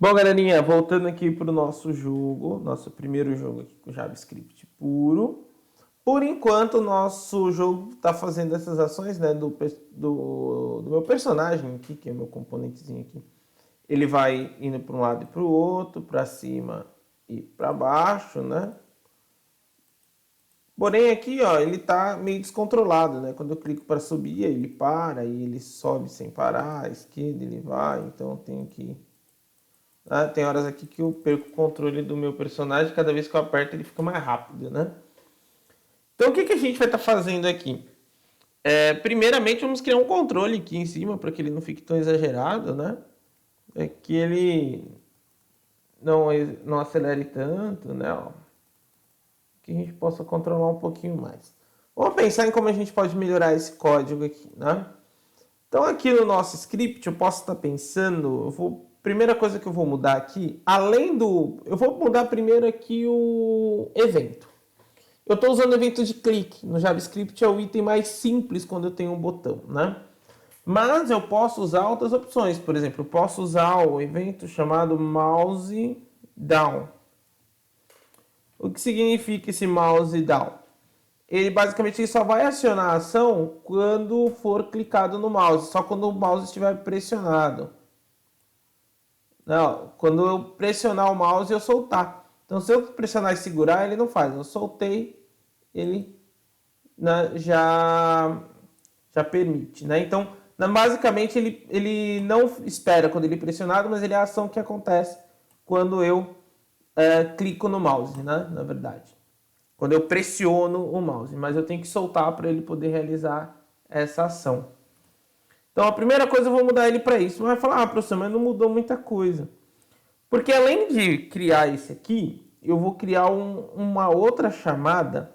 Bom, galerinha, voltando aqui para o nosso jogo, nosso primeiro jogo aqui com JavaScript puro. Por enquanto, o nosso jogo está fazendo essas ações, né, do meu personagem aqui, que é o meu componentezinho aqui. Ele vai indo para um lado e para o outro, para cima e para baixo, né? Porém, aqui, ó, ele está meio descontrolado, né? Quando eu clico para subir, ele para, e ele sobe sem parar, à esquerda ele vai, então eu tenho que... tem horas aqui que eu perco o controle do meu personagem, cada vez que eu aperto ele fica mais rápido, né? Então o que a gente vai estar fazendo aqui? Primeiramente vamos criar um controle aqui em cima para que ele não fique tão exagerado, né? Que ele não acelere tanto, né? Ó, que a gente possa controlar um pouquinho mais. Vamos pensar em como a gente pode melhorar esse código aqui, né? Então aqui no nosso script eu posso estar pensando, primeira coisa que eu vou mudar aqui, eu vou mudar primeiro aqui o evento. Eu estou usando o evento de clique. No JavaScript é o item mais simples quando eu tenho um botão, né? Mas eu posso usar outras opções. Por exemplo, eu posso usar o evento chamado mouse down. O que significa esse mouse down? Ele basicamente só vai acionar a ação quando for clicado no mouse, só quando o mouse estiver pressionado. Não, quando eu pressionar o mouse e eu soltar. Então, se eu pressionar e segurar, ele não faz. Eu soltei, ele, né, já permite, né? Então, basicamente, ele não espera quando ele é pressionado, mas ele é a ação que acontece quando eu clico no mouse, né? Na verdade. Quando eu pressiono o mouse. Mas eu tenho que soltar para ele poder realizar essa ação. Então, a primeira coisa eu vou mudar ele para isso. Você vai falar, professor, mas não mudou muita coisa. Porque além de criar esse aqui, eu vou criar uma outra chamada.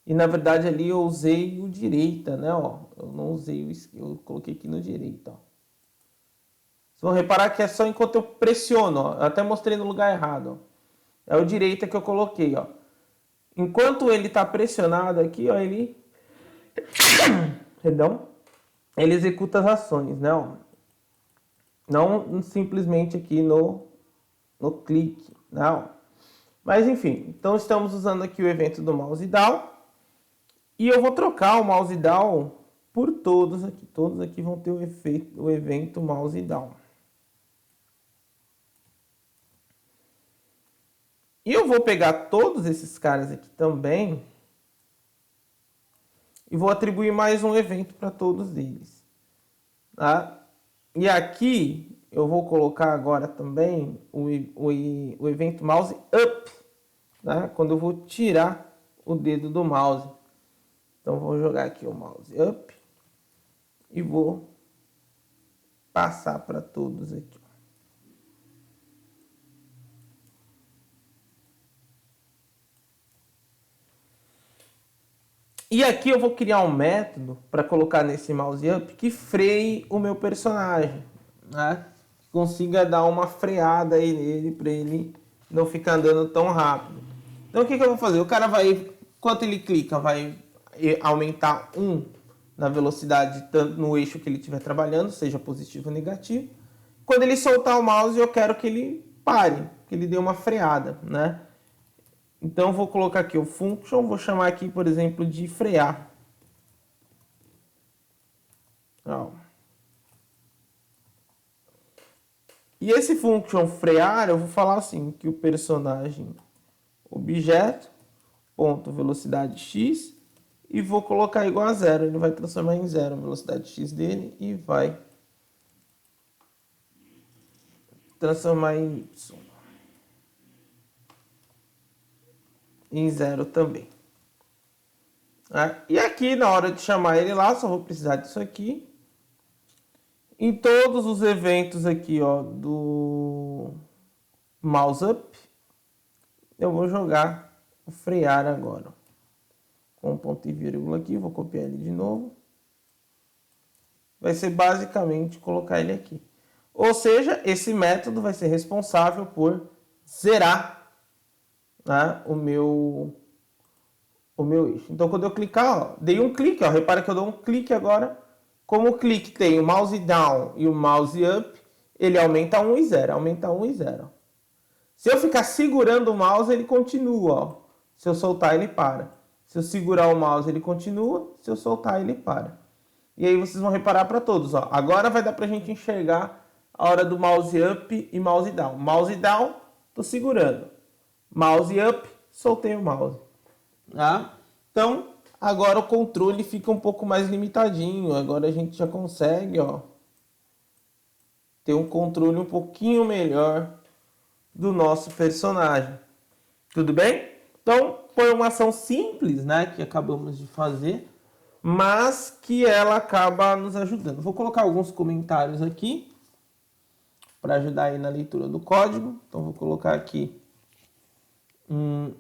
E na verdade ali eu usei o direita, né? Ó, eu não usei o esquerdo, eu coloquei aqui no direito. Ó. Vocês vão reparar que é só enquanto eu pressiono. Ó. Eu até mostrei no lugar errado. Ó. É o direita que eu coloquei. Ó. Enquanto ele está pressionado aqui, ó, ele... Perdão. Ele executa as ações, né? Ó. Não simplesmente aqui no clique. Não. Mas enfim, então estamos usando aqui o evento do mouse down. E eu vou trocar o mouse down por todos aqui. Todos aqui vão ter o evento mouse down. E eu vou pegar todos esses caras aqui também. E vou atribuir mais um evento para todos eles. Tá? E aqui eu vou colocar agora também o evento mouse up. Tá? Quando eu vou tirar o dedo do mouse. Então vou jogar aqui o mouse up. E vou passar para todos aqui. E aqui eu vou criar um método para colocar nesse mouse up que freie o meu personagem, né? Que consiga dar uma freada aí nele para ele não ficar andando tão rápido. Então o que eu vou fazer? O cara vai, enquanto ele clica, vai aumentar 1 na velocidade no eixo que ele estiver trabalhando, seja positivo ou negativo. Quando ele soltar o mouse, eu quero que ele pare, que ele dê uma freada, né? Então, vou colocar aqui o function, vou chamar aqui, por exemplo, de frear. Ó. E esse function frear, eu vou falar assim, que o personagem objeto, ponto velocidade x, e vou colocar igual a 0. Ele vai transformar em 0 a velocidade x dele e vai transformar em y. Em 0 também. E aqui, na hora de chamar ele lá, só vou precisar disso aqui. Em todos os eventos aqui, ó, do mouse up, eu vou jogar o frear agora. Com um ponto e vírgula aqui, vou copiar ele de novo. Vai ser basicamente colocar ele aqui. Ou seja, esse método vai ser responsável por zerar, né, o meu eixo. Então, quando eu clicar, ó, dei um clique, ó, repara que eu dou um clique agora. Como o clique tem o mouse down e o mouse up, ele aumenta 1 e 0, aumenta 1 e 0. Se eu ficar segurando o mouse, ele continua, ó. Se eu soltar, ele para. Se eu segurar o mouse, ele continua. Se eu soltar, ele para. E aí vocês vão reparar para todos, ó. Agora vai dar pra gente enxergar a hora do mouse up e mouse down. Mouse down, tô segurando. Mouse up, soltei o mouse. Tá? Então, agora o controle fica um pouco mais limitadinho. Agora a gente já consegue, ó, ter um controle um pouquinho melhor do nosso personagem. Tudo bem? Então, foi uma ação simples, né, que acabamos de fazer, mas que ela acaba nos ajudando. Vou colocar alguns comentários aqui para ajudar aí na leitura do código. Então, vou colocar aqui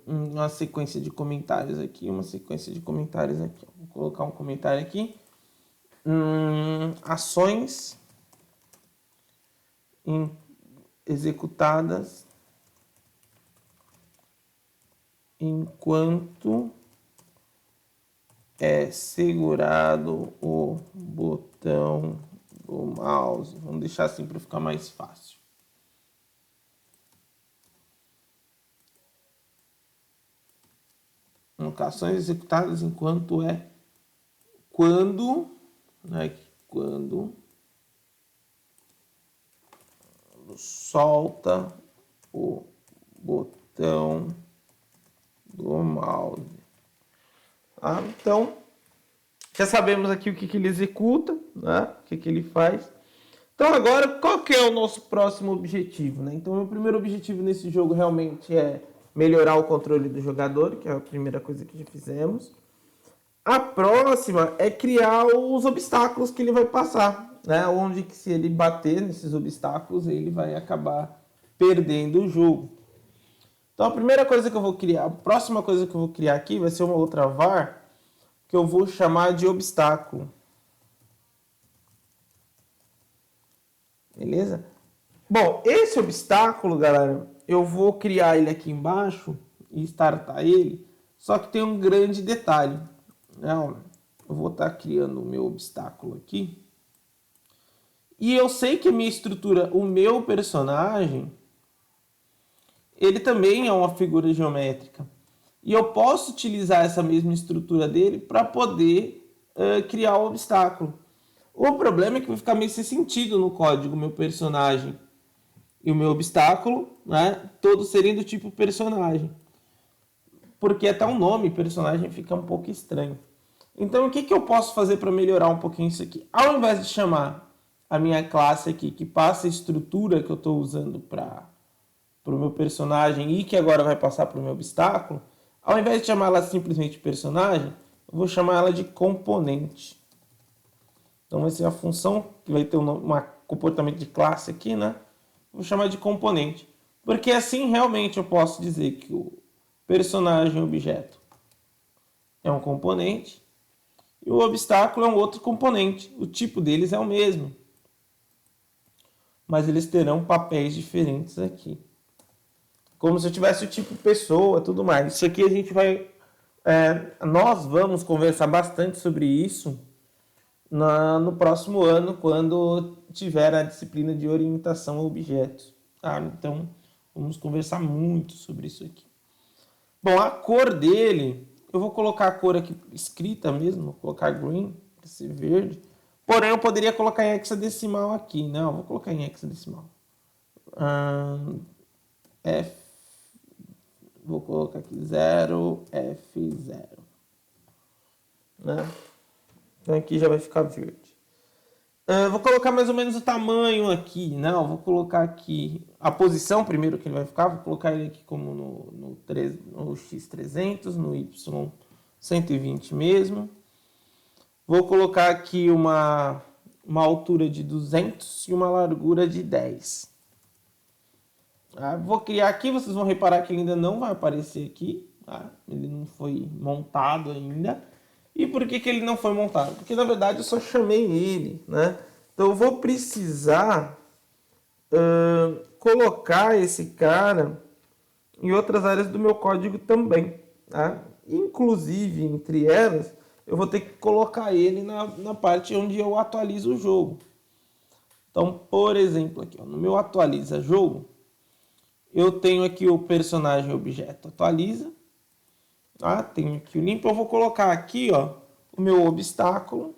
uma sequência de comentários aqui, uma sequência de comentários aqui. Vou colocar um comentário aqui. Ações executadas enquanto é segurado o botão do mouse. Vamos deixar assim para ficar mais fácil. Ações executadas enquanto quando solta o botão do mouse. Então, já sabemos aqui o que ele executa, né? O que ele faz. Então, agora, qual que é o nosso próximo objetivo, né? Então, o meu primeiro objetivo nesse jogo realmente é melhorar o controle do jogador, que é a primeira coisa que já fizemos. A próxima é criar os obstáculos que ele vai passar, né? Onde que se ele bater nesses obstáculos, ele vai acabar perdendo o jogo. Então, a primeira coisa que eu vou criar, a próxima coisa que eu vou criar aqui vai ser uma outra var que eu vou chamar de obstáculo. Beleza? Bom, esse obstáculo, galera, eu vou criar ele aqui embaixo e startar ele, só que tem um grande detalhe. Eu vou estar criando o meu obstáculo aqui. E eu sei que a minha estrutura, o meu personagem, ele também é uma figura geométrica. E eu posso utilizar essa mesma estrutura dele para poder criar o obstáculo. O problema é que vai ficar meio sem sentido no código, meu personagem e o meu obstáculo, né? Todos serem do tipo personagem. Porque até o nome personagem fica um pouco estranho. Então, o que eu posso fazer para melhorar um pouquinho isso aqui? Ao invés de chamar a minha classe aqui, que passa a estrutura que eu estou usando para o meu personagem e que agora vai passar para o meu obstáculo, ao invés de chamar ela simplesmente personagem, eu vou chamar ela de componente. Então, vai ser a função que vai ter um comportamento de classe aqui, né? Vou chamar de componente. Porque assim, realmente, eu posso dizer que o personagem objeto é um componente e o obstáculo é um outro componente. O tipo deles é o mesmo, mas eles terão papéis diferentes aqui. Como se eu tivesse o tipo pessoa, tudo mais. Isso aqui a gente vai... nós vamos conversar bastante sobre isso no próximo ano, quando tiver a disciplina de orientação a objetos. Então, vamos conversar muito sobre isso aqui. Bom, a cor dele, eu vou colocar a cor aqui escrita mesmo, vou colocar green, para ser verde. Porém, eu poderia colocar em hexadecimal aqui. Não, vou colocar em hexadecimal. Vou colocar aqui 0F0. Né? Então aqui já vai ficar verde. Vou colocar mais ou menos o tamanho aqui. Não, vou colocar aqui a posição primeiro que ele vai ficar. Vou colocar ele aqui como no X300, no Y120 mesmo. Vou colocar aqui uma altura de 200 e uma largura de 10. Vou criar aqui, vocês vão reparar que ele ainda não vai aparecer aqui. Ele não foi montado ainda. E por que ele não foi montado? Porque na verdade eu só chamei ele, né? Então eu vou precisar colocar esse cara em outras áreas do meu código também, tá? Inclusive, entre elas, eu vou ter que colocar ele na parte onde eu atualizo o jogo. Então, por exemplo, aqui, ó, no meu atualiza jogo, eu tenho aqui o personagem objeto atualiza, tá? Tenho aqui o limpo, eu vou colocar aqui, ó, o meu obstáculo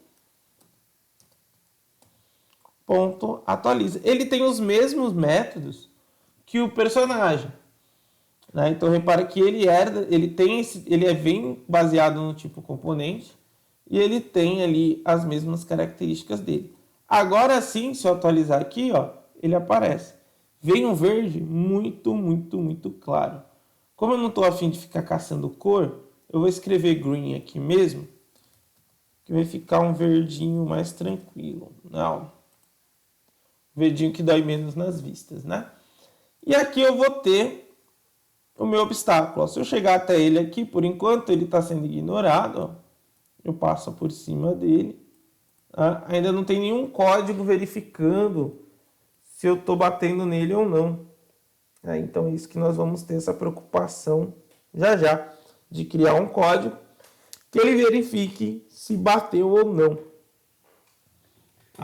ponto atualiza. Ele tem os mesmos métodos que o personagem, né? Então repara que ele herda, ele é bem baseado no tipo componente e ele tem ali as mesmas características dele. Agora sim, se eu atualizar aqui, ó, ele aparece. Vem um verde muito claro. Como eu não estou afim de ficar caçando cor, eu vou escrever green aqui mesmo, que vai ficar um verdinho mais tranquilo. Não. Verdinho que dói menos nas vistas, né? E aqui eu vou ter o meu obstáculo. Ó. Se eu chegar até ele aqui, por enquanto ele está sendo ignorado, ó, eu passo por cima dele. Tá? Ainda não tem nenhum código verificando se eu estou batendo nele ou não. Então é isso que nós vamos ter essa preocupação já, de criar um código que ele verifique se bateu ou não.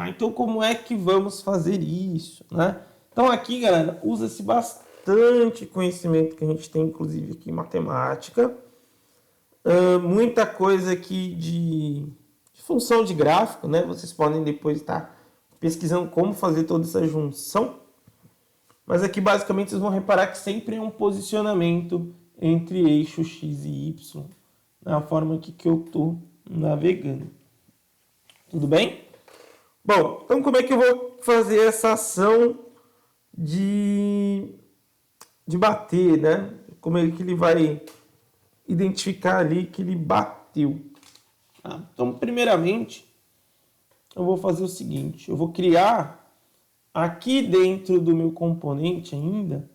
Então como é que vamos fazer isso, né? Então aqui, galera, usa-se bastante conhecimento que a gente tem, inclusive aqui em matemática. Muita coisa aqui de função de gráfico, né? Vocês podem depois estar pesquisando como fazer toda essa junção. Mas aqui basicamente vocês vão reparar que sempre é um posicionamento entre eixo x e y, na forma aqui que eu estou navegando. Tudo bem? Bom, então como é que eu vou fazer essa ação de bater, né? Como é que ele vai identificar ali que ele bateu? Então, primeiramente, eu vou fazer o seguinte, eu vou criar aqui dentro do meu componente ainda,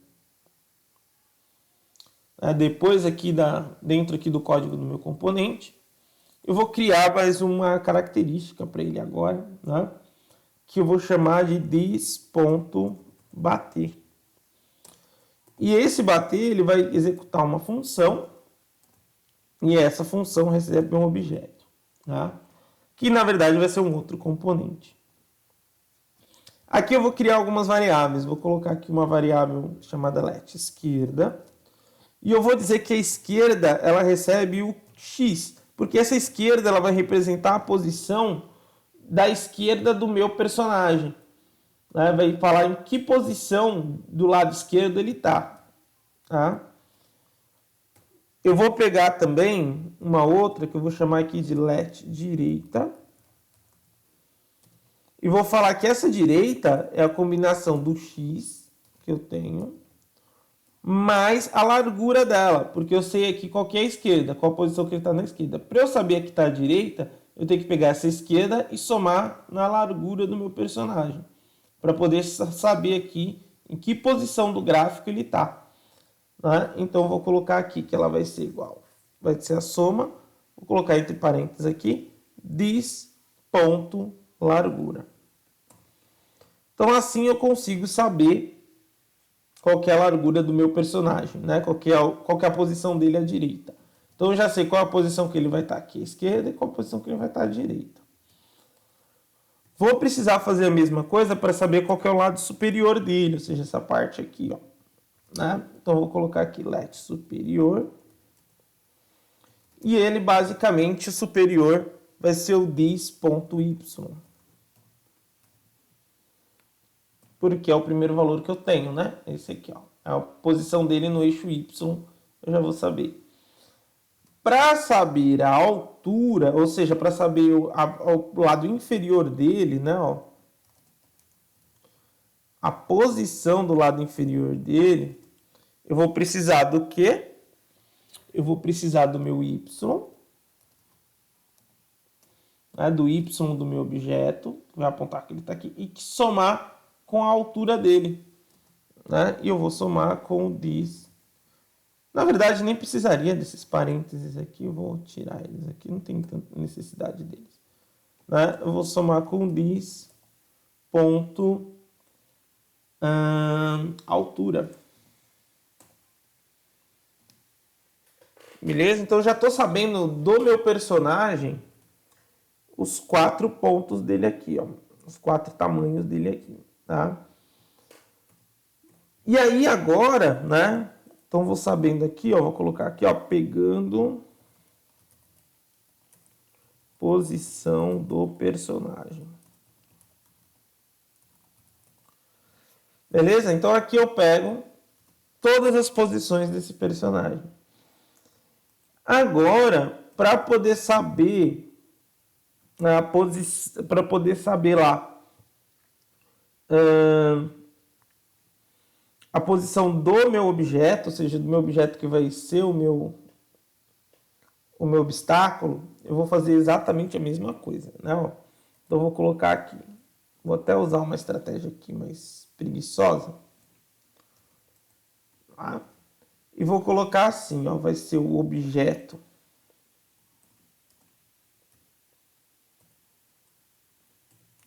depois aqui dentro aqui do código do meu componente, eu vou criar mais uma característica para ele agora, né? Que eu vou chamar de this.bater. E esse bater, ele vai executar uma função, e essa função recebe um objeto, tá? Que na verdade vai ser um outro componente. Aqui eu vou criar algumas variáveis, vou colocar aqui uma variável chamada let esquerda, e eu vou dizer que a esquerda ela recebe o x, porque essa esquerda ela vai representar a posição da esquerda do meu personagem. Né? Vai falar em que posição do lado esquerdo ele está. Tá? Eu vou pegar também uma outra que eu vou chamar aqui de let direita. E vou falar que essa direita é a combinação do x que eu tenho mais a largura dela, porque eu sei aqui qual que é a esquerda, qual a posição que ele está na esquerda. Para eu saber que está a direita, eu tenho que pegar essa esquerda e somar na largura do meu personagem, para poder saber aqui em que posição do gráfico ele está. Né? Então, eu vou colocar aqui que ela vai ser igual. Vai ser a soma, vou colocar entre parênteses aqui, this.largura. Então, assim eu consigo saber qual que é a largura do meu personagem, né? Qual que é a posição dele à direita. Então, eu já sei qual é a posição que ele vai estar aqui à esquerda e qual a posição que ele vai estar à direita. Vou precisar fazer a mesma coisa para saber qual que é o lado superior dele, ou seja, essa parte aqui, ó. Né? Então, eu vou colocar aqui let superior. E ele, basicamente, o superior vai ser o this.y. Porque é o primeiro valor que eu tenho, né? Esse aqui, ó. A posição dele no eixo y, eu já vou saber. Para saber a altura, ou seja, para saber o lado inferior dele, né? Ó, a posição do lado inferior dele, eu vou precisar do quê? Eu vou precisar do meu y, né? Do y do meu objeto, que vai apontar que ele está aqui, e somar com a altura dele, né? E eu vou somar com o this. Na verdade, nem precisaria desses parênteses aqui, eu vou tirar eles aqui, não tem tanta necessidade deles. Né? Eu vou somar com o this ponto altura. Beleza? Então, eu já estou sabendo do meu personagem os 4 pontos dele aqui, ó. os 4 tamanhos dele aqui, tá? E aí agora, né? Então vou sabendo aqui, ó, vou colocar aqui, ó, pegando posição do personagem. Beleza? Então aqui eu pego todas as posições desse personagem. Agora, para poder saber a posição, para poder saber lá a posição do meu objeto, ou seja, do meu objeto que vai ser o meu obstáculo, eu vou fazer exatamente a mesma coisa, né? Então eu vou colocar aqui, vou até usar uma estratégia aqui mais preguiçosa, tá? E vou colocar assim, ó, vai ser o objeto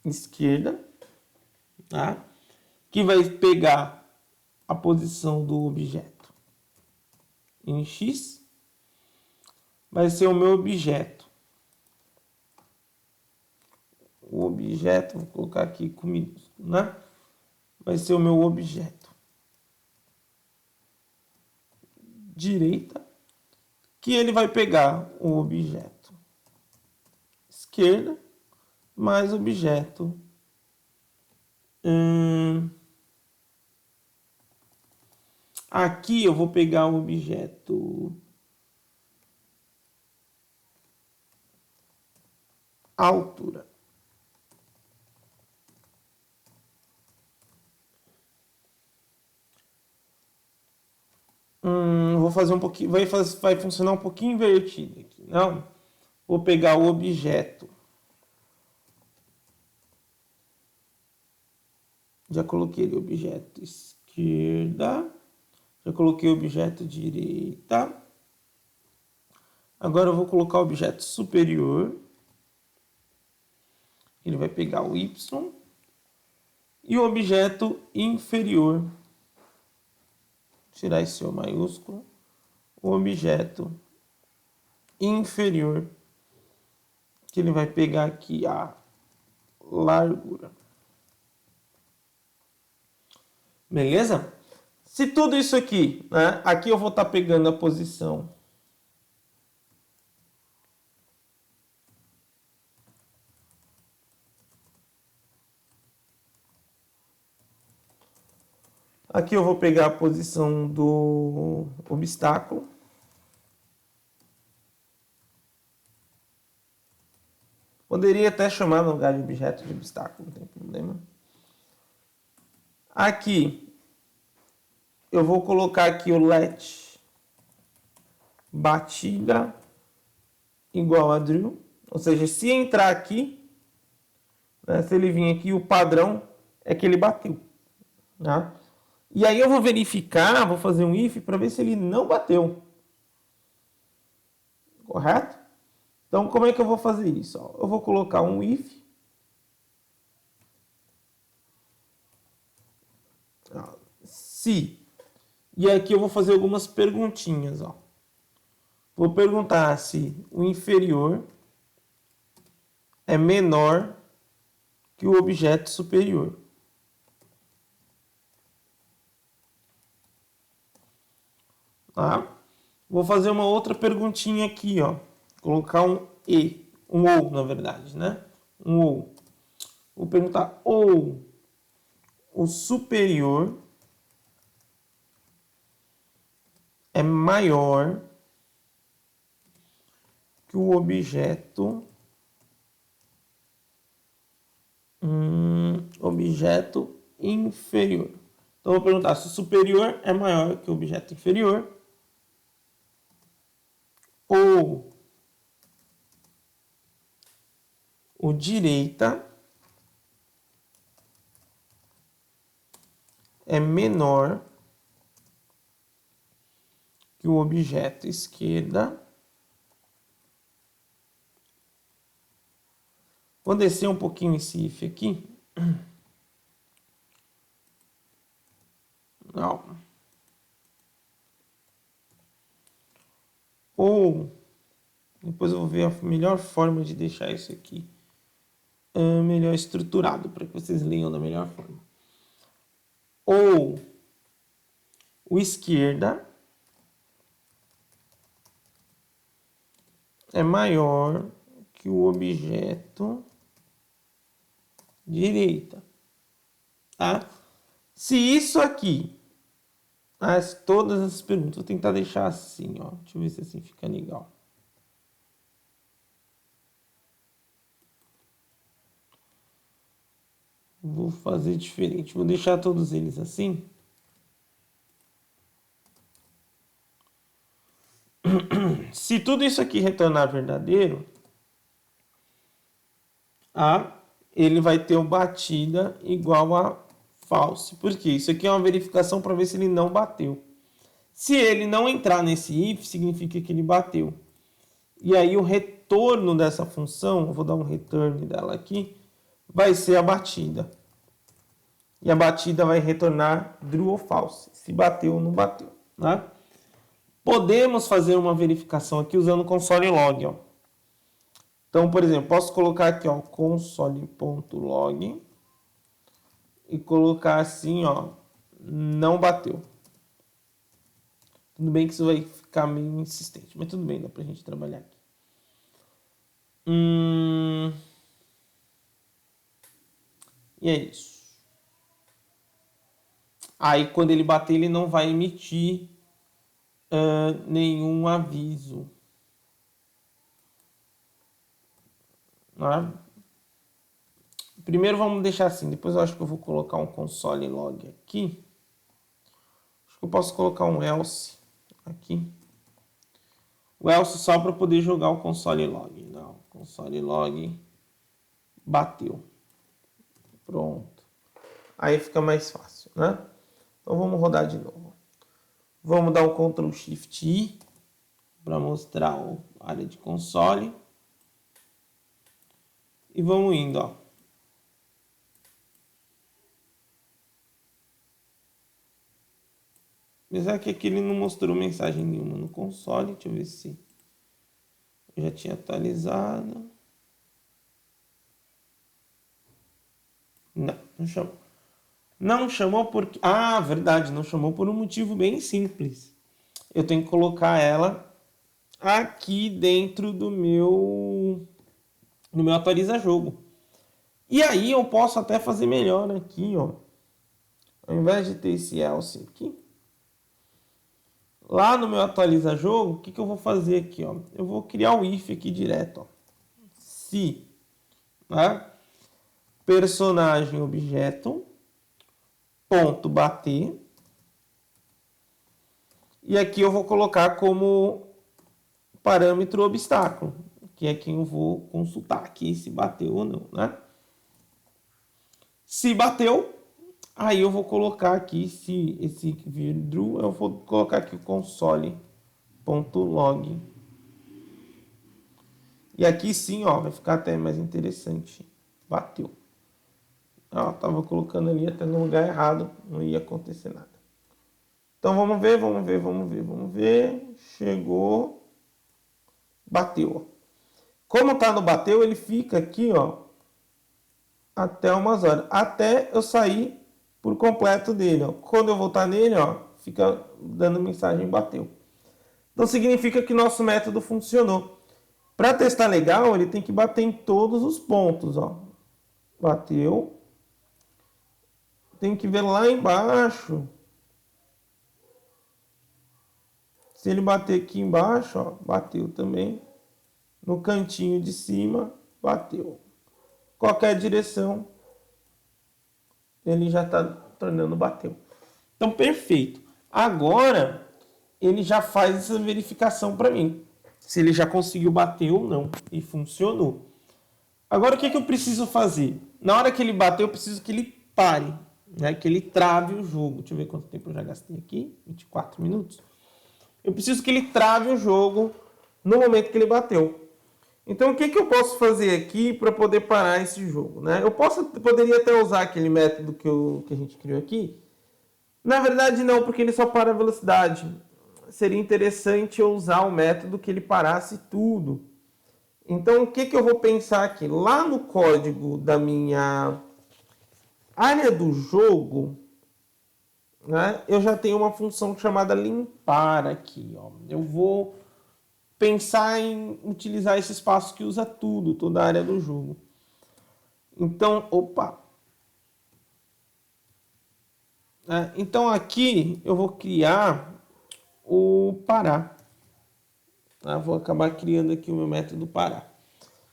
esquerda, tá? Que vai pegar a posição do objeto em X, vai ser o meu objeto. O objeto, vou colocar aqui com minúsculo, né? Vai ser o meu objeto direita, que ele vai pegar o objeto esquerda mais objeto aqui eu vou pegar o objeto altura. Vou fazer um pouquinho, vai funcionar um pouquinho invertido aqui, não? Vou pegar o objeto. Já coloquei o objeto esquerda. Já coloquei o objeto direita. Agora eu vou colocar o objeto superior. Ele vai pegar o Y. E o objeto inferior. Tirar esse O maiúsculo. O objeto inferior. Que ele vai pegar aqui a largura. Beleza? Se tudo isso aqui, né? Aqui eu vou estar pegando a posição aqui eu vou pegar a posição do obstáculo. Poderia até chamar no lugar de objeto de obstáculo, não tem problema. Aqui eu vou colocar aqui o let batida igual a drill. Ou seja, se entrar aqui, né, se ele vir aqui, o padrão é que ele bateu. Tá? E aí eu vou verificar, vou fazer um if para ver se ele não bateu. Correto? Então, como é que eu vou fazer isso? Eu vou colocar um if. Se. E aqui eu vou fazer algumas perguntinhas. Ó. Vou perguntar se o inferior é menor que o objeto superior. Tá? Vou fazer uma outra perguntinha aqui, ó. Colocar um E, um ou, na verdade, né? Um ou. Vou perguntar ou o superior é maior que o objeto inferior. Então, vou perguntar se o superior é maior que o objeto inferior ou o direita é menor que o objeto esquerda. Vou descer um pouquinho esse if aqui. Não. Ou, depois eu vou ver a melhor forma de deixar isso aqui melhor estruturado, para que vocês leiam da melhor forma. Ou o esquerda é maior que o objeto direita. Tá? Se isso aqui, todas essas perguntas, vou tentar deixar assim, ó. Deixa eu ver se assim fica legal. Vou fazer diferente, vou deixar todos eles assim. Se tudo isso aqui retornar verdadeiro, ele vai ter uma batida igual a false. Por quê? Isso aqui é uma verificação para ver se ele não bateu. Se ele não entrar nesse if, significa que ele bateu. E aí o retorno dessa função, eu vou dar um return dela aqui, vai ser a batida. E a batida vai retornar true ou false, se bateu ou não bateu. Né? Podemos fazer uma verificação aqui usando o console log. Ó. Então, por exemplo, posso colocar aqui ó, console.log e colocar assim, ó, não bateu. Tudo bem que isso vai ficar meio insistente, mas tudo bem, dá pra gente trabalhar aqui. E é isso. Aí, quando ele bater, ele não vai emitir nenhum aviso. Né? Primeiro vamos deixar assim, depois eu acho que eu vou colocar um console log aqui. Acho que eu posso colocar um else aqui. O else só para poder jogar o console log. Não, console log bateu. Pronto. Aí fica mais fácil, né? Então vamos rodar de novo. Vamos dar o Ctrl Shift I para mostrar a área de console. E vamos indo, ó. Apesar que aqui ele não mostrou mensagem nenhuma no console. Deixa eu ver se eu já tinha atualizado. Não, não chamou. Não chamou porque... Ah, verdade, não chamou por um motivo bem simples. Eu tenho que colocar ela aqui dentro do meu atualiza jogo. E aí eu posso até fazer melhor aqui, ó. Ao invés de ter esse else aqui, lá no meu atualiza jogo, o que eu vou fazer aqui, ó? Eu vou criar o if aqui direto, ó. Se, né? Personagem objeto ponto bater. E aqui eu vou colocar como parâmetro obstáculo, que é quem eu vou consultar aqui se bateu ou não, né? Se bateu, aí eu vou colocar aqui, se esse vir true, eu vou colocar aqui o console.log. E aqui sim, ó, vai ficar até mais interessante. Bateu. Ó, tava colocando ali até no lugar errado, não ia acontecer nada. Então vamos ver. Chegou. Bateu. Como tá no bateu, ele fica aqui, ó, até umas horas. Até eu sair por completo dele, ó. Quando eu voltar nele, ó, fica dando mensagem bateu. Então significa que nosso método funcionou. Para testar legal, ele tem que bater em todos os pontos, ó. Bateu. Tem que ver lá embaixo. Se ele bater aqui embaixo, ó, bateu também. No cantinho de cima, bateu. Qualquer direção, ele já está tornando bateu. Então, perfeito. Agora, ele já faz essa verificação para mim. Se ele já conseguiu bater ou não. E funcionou. Agora, o que eu preciso fazer? Na hora que ele bater, eu preciso que ele pare. Né? Que ele trave o jogo. Deixa eu ver quanto tempo eu já gastei aqui. 24 minutos. Eu preciso que ele trave o jogo no momento que ele bateu. Então, o que eu posso fazer aqui para poder parar esse jogo? Né? Eu poderia até usar aquele método que a gente criou aqui. Na verdade, não, porque ele só para a velocidade. Seria interessante eu usar o método que ele parasse tudo. Então, o que eu vou pensar aqui? Lá no código da minha área do jogo, né, eu já tenho uma função chamada limpar aqui. Ó. Eu vou pensar em utilizar esse espaço que usa tudo, toda a área do jogo. Então, então aqui eu vou criar o parar. Vou acabar criando aqui o meu método parar.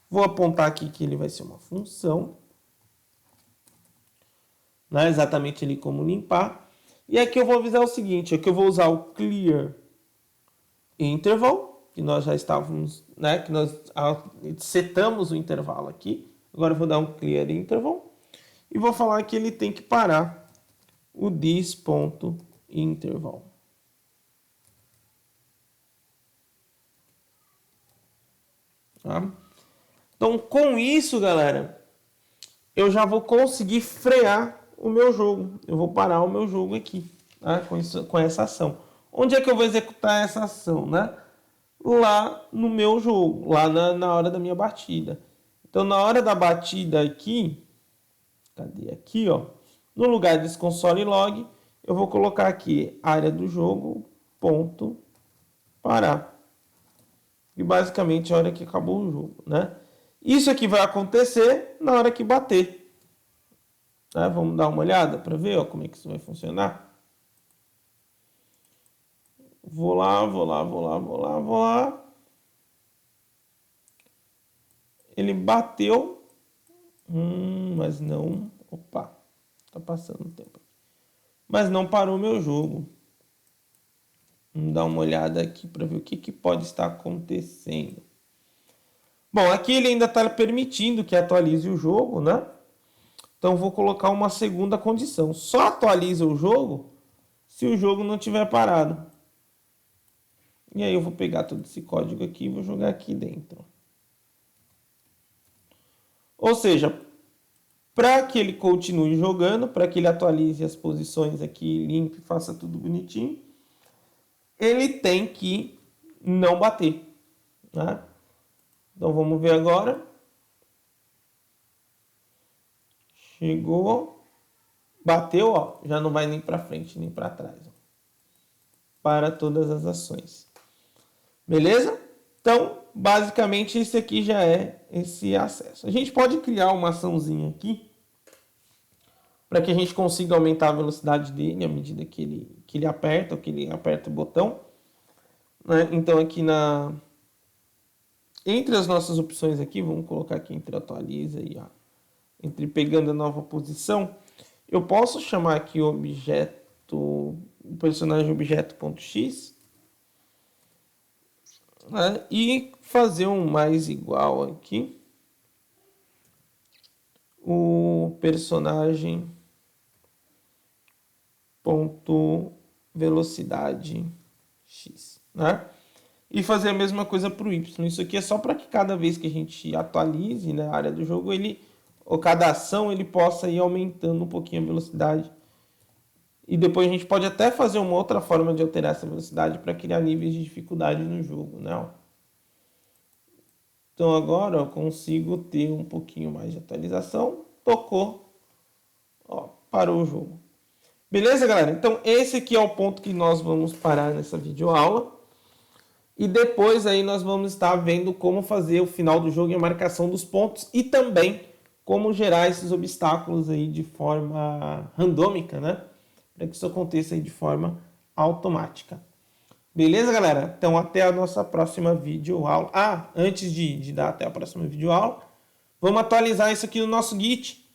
Vou apontar aqui que ele vai ser uma função. Exatamente ali como limpar. E aqui eu vou avisar o seguinte, é que eu vou usar o clear interval, que nós já estávamos, que nós setamos o intervalo aqui. Agora eu vou dar um clear interval e vou falar que ele tem que parar o this.interval. Tá? Então, com isso, galera, eu já vou conseguir frear o meu jogo. Eu vou parar o meu jogo aqui, tá? com essa ação. Onde é que eu vou executar essa ação, né? Lá no meu jogo, lá na hora da minha batida. Então, na hora da batida aqui, cadê aqui, ó? No lugar desse console log, eu vou colocar aqui área do jogo, ponto, parar. E basicamente a hora que acabou o jogo, né? Isso aqui vai acontecer na hora que bater. Vamos dar uma olhada para ver como é que isso vai funcionar. Vou lá. Ele bateu, mas não... Opa, tá passando o tempo. Mas não parou meu jogo. Vamos dar uma olhada aqui para ver o que pode estar acontecendo. Bom, aqui ele ainda está permitindo que atualize o jogo, né? Então vou colocar uma segunda condição. Só atualiza o jogo se o jogo não tiver parado. E aí eu vou pegar todo esse código aqui e vou jogar aqui dentro. Ou seja, para que ele continue jogando, para que ele atualize as posições aqui, limpe, faça tudo bonitinho, ele tem que não bater. Né? Então vamos ver agora. Chegou, bateu, ó, já não vai nem para frente nem para trás. Ó, para todas as ações. Beleza? Então, basicamente, esse aqui já é esse acesso. A gente pode criar uma açãozinha aqui para que a gente consiga aumentar a velocidade dele à medida que ele aperta, ou que ele aperta o botão. Né? Então, aqui entre as nossas opções aqui, vamos colocar aqui entre atualiza e entre pegando a nova posição, eu posso chamar aqui o personagem objeto.x, né? E fazer um mais igual aqui, o personagem ponto velocidade x, né? E fazer a mesma coisa para o y. Isso aqui é só para que cada vez que a gente atualize, né, a área do jogo, ou cada ação ele possa ir aumentando um pouquinho a velocidade. E depois a gente pode até fazer uma outra forma de alterar essa velocidade para criar níveis de dificuldade no jogo, né? Então agora eu consigo ter um pouquinho mais de atualização. Tocou, ó, parou o jogo. Beleza, galera? Então esse aqui é o ponto que nós vamos parar nessa videoaula. E depois aí nós vamos estar vendo como fazer o final do jogo e a marcação dos pontos. E também como gerar esses obstáculos aí de forma randômica, né? Para que isso aconteça aí de forma automática. Beleza, galera? Então até a nossa próxima videoaula. Antes de dar até a próxima videoaula, vamos atualizar isso aqui no nosso Git,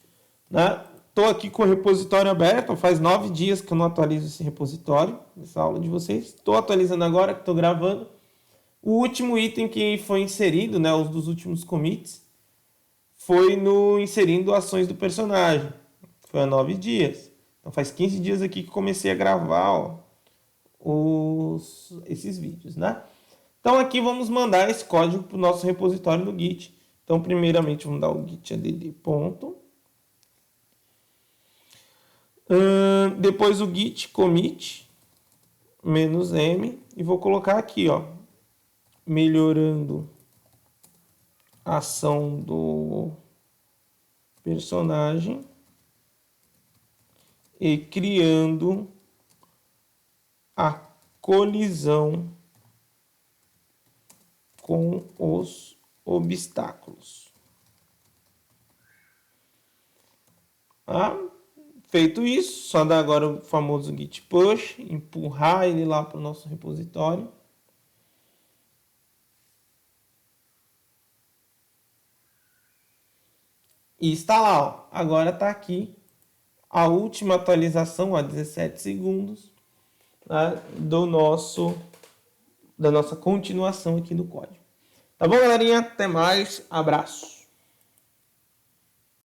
né? Estou aqui com o repositório aberto, faz 9 dias que eu não atualizo esse repositório, essa aula de vocês. Estou atualizando agora que estou gravando. O último item que foi inserido, né, os dos últimos commits, foi no inserindo ações do personagem. Foi há 9 dias. Então faz 15 dias aqui que comecei a gravar, ó, esses vídeos, né? Então aqui vamos mandar esse código para o nosso repositório no Git. Então primeiramente vamos dar o git add ponto. Depois o git commit -m e vou colocar aqui, ó, melhorando ação do personagem e criando a colisão com os obstáculos. Tá? Feito isso, só dar agora o famoso git push, empurrar ele lá para o nosso repositório. E está lá, ó. Agora está aqui a última atualização, a 17 segundos, né, da nossa continuação aqui no código. Tá bom, galerinha? Até mais. Abraço.